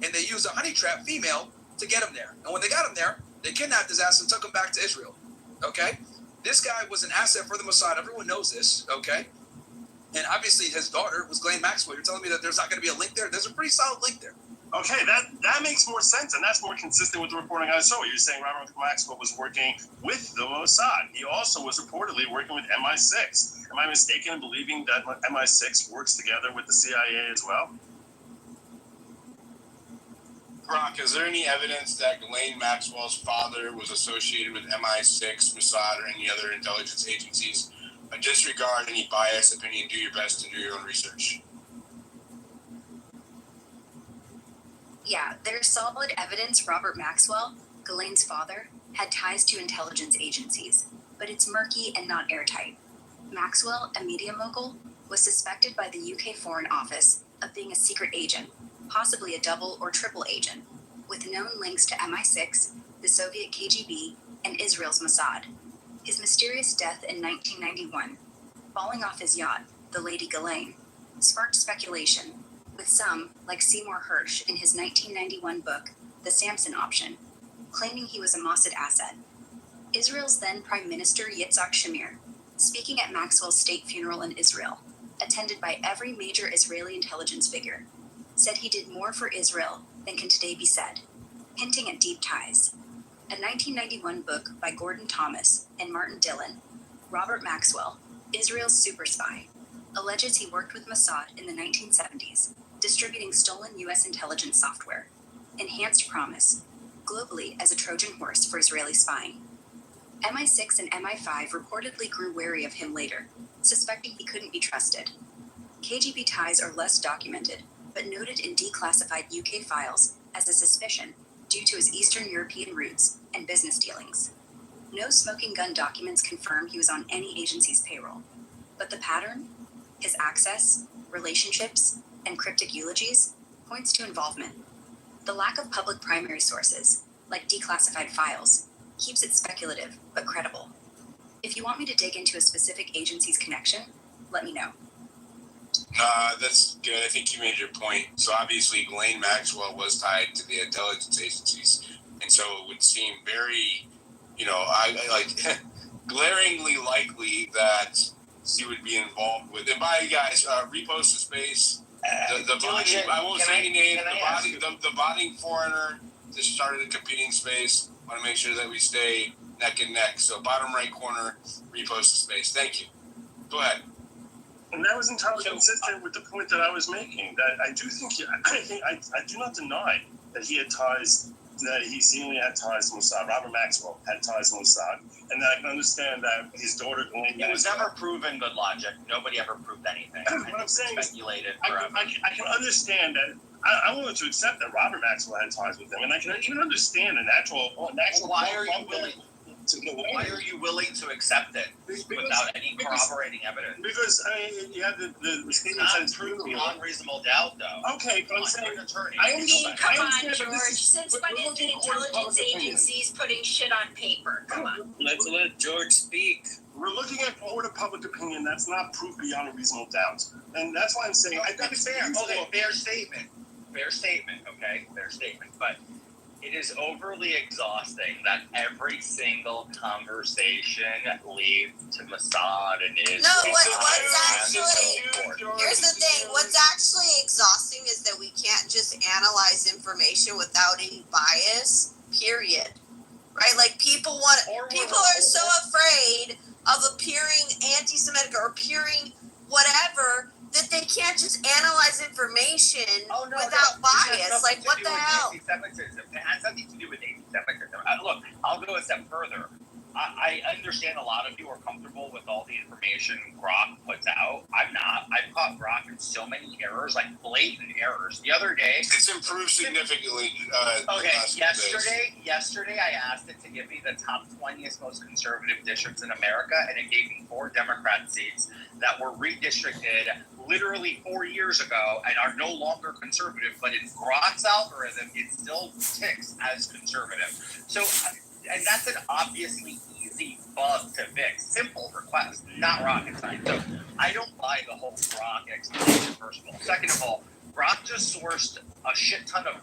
and they used a honey trap female to get him there. And when they got him there, they kidnapped his ass and took him back to Israel. Okay? This guy was an asset for the Mossad. Everyone knows this. Okay? And obviously his daughter was Ghislaine Maxwell. You're telling me that there's not going to be a link there? There's a pretty solid link there. Okay, that makes more sense, and that's more consistent with the reporting I saw. You're saying Robert Maxwell was working with the Mossad. He also was reportedly working with MI6. Am I mistaken in believing that MI6 works together with the CIA as well? Brock, is there any evidence that Ghislaine Maxwell's father was associated with MI6, Mossad, or any other intelligence agencies? Disregard any bias opinion. Do your best to do your own research. Yeah, there's solid evidence Robert Maxwell, Ghislaine's father, had ties to intelligence agencies, but it's murky and not airtight. Maxwell, a media mogul, was suspected by the UK Foreign Office of being a secret agent, possibly a double or triple agent, with known links to MI6, the Soviet KGB, and Israel's Mossad. His mysterious death in 1991, falling off his yacht, the Lady Ghislaine, sparked speculation, with some, like Seymour Hersh in his 1991 book, The Samson Option, claiming he was a Mossad asset. Israel's then Prime Minister Yitzhak Shamir, speaking at Maxwell's state funeral in Israel, attended by every major Israeli intelligence figure, said he did more for Israel than can today be said, hinting at deep ties. A 1991 book by Gordon Thomas and Martin Dillon, Robert Maxwell, Israel's super spy, alleges he worked with Mossad in the 1970s, distributing stolen U.S. intelligence software, enhanced promise, globally as a Trojan horse for Israeli spying. MI6 and MI5 reportedly grew wary of him later, suspecting he couldn't be trusted. KGB ties are less documented, but noted in declassified UK files as a suspicion due to his Eastern European roots and business dealings. No smoking gun documents confirm he was on any agency's payroll, but the pattern, his access, relationships, and cryptic eulogies points to involvement. The lack of public primary sources, like declassified files, keeps it speculative but credible. If you want me to dig into a specific agency's connection, let me know. That's good. I think you made your point. So obviously Ghislaine Maxwell was tied to the intelligence agencies, and so it would seem very, I like glaringly likely that she would be involved with. And by guys, repost the space. The body, I won't say any name. The botting foreigner just started a competing space. Want to make sure that we stay neck and neck. So bottom right corner, repost the space. Thank you. Go ahead. And that was entirely consistent with the point that I was making. That I do think, I do not deny that he had ties, that he seemingly had ties to Mossad. Robert Maxwell had ties to Mossad, and that I can understand that his daughter Ghislaine. It was never proven good logic. Nobody ever proved anything. What I'm saying is, speculated I can understand that. I'm willing to accept that Robert Maxwell had ties with him, and I can even understand an actual. Why are you willing? Why are you willing to accept it without any corroborating evidence? Because you have the statement It's not true beyond reasonable doubt, though. Okay, but I'm saying Come on, George. Since when is the intelligence agencies putting shit on paper? Come on. Let's let George speak. We're looking at court of public opinion. That's not proof beyond a reasonable doubt, and that's why I'm saying I think it's fair. Okay, fair statement. Fair statement. Okay, fair statement. But it is overly exhausting that every single conversation leads to Mossad and Israel. No, what's actually, here's the thing, what's actually exhausting is that we can't just analyze information without any bias, period. Right? Like people are so afraid of appearing anti-Semitic or appearing whatever that they can't just analyze information without bias. Like, what the hell? It has nothing to do with anti-Semitism. Look, I'll go a step further. I understand a lot of you are comfortable with all the information Grok puts out. I'm not. I've caught Grok in so many errors, like blatant errors. The other day... It's improved significantly. Yesterday I asked it to give me the top 20th most conservative districts in America, and it gave me 4 Democrat seats that were redistricted literally 4 years ago and are no longer conservative, but in Grok's algorithm, it still ticks as conservative. So... And that's an obviously easy bug to fix. Simple request, not rocket science. So I don't buy the whole Grok explanation, first of all. Second of all, Grok just sourced a shit ton of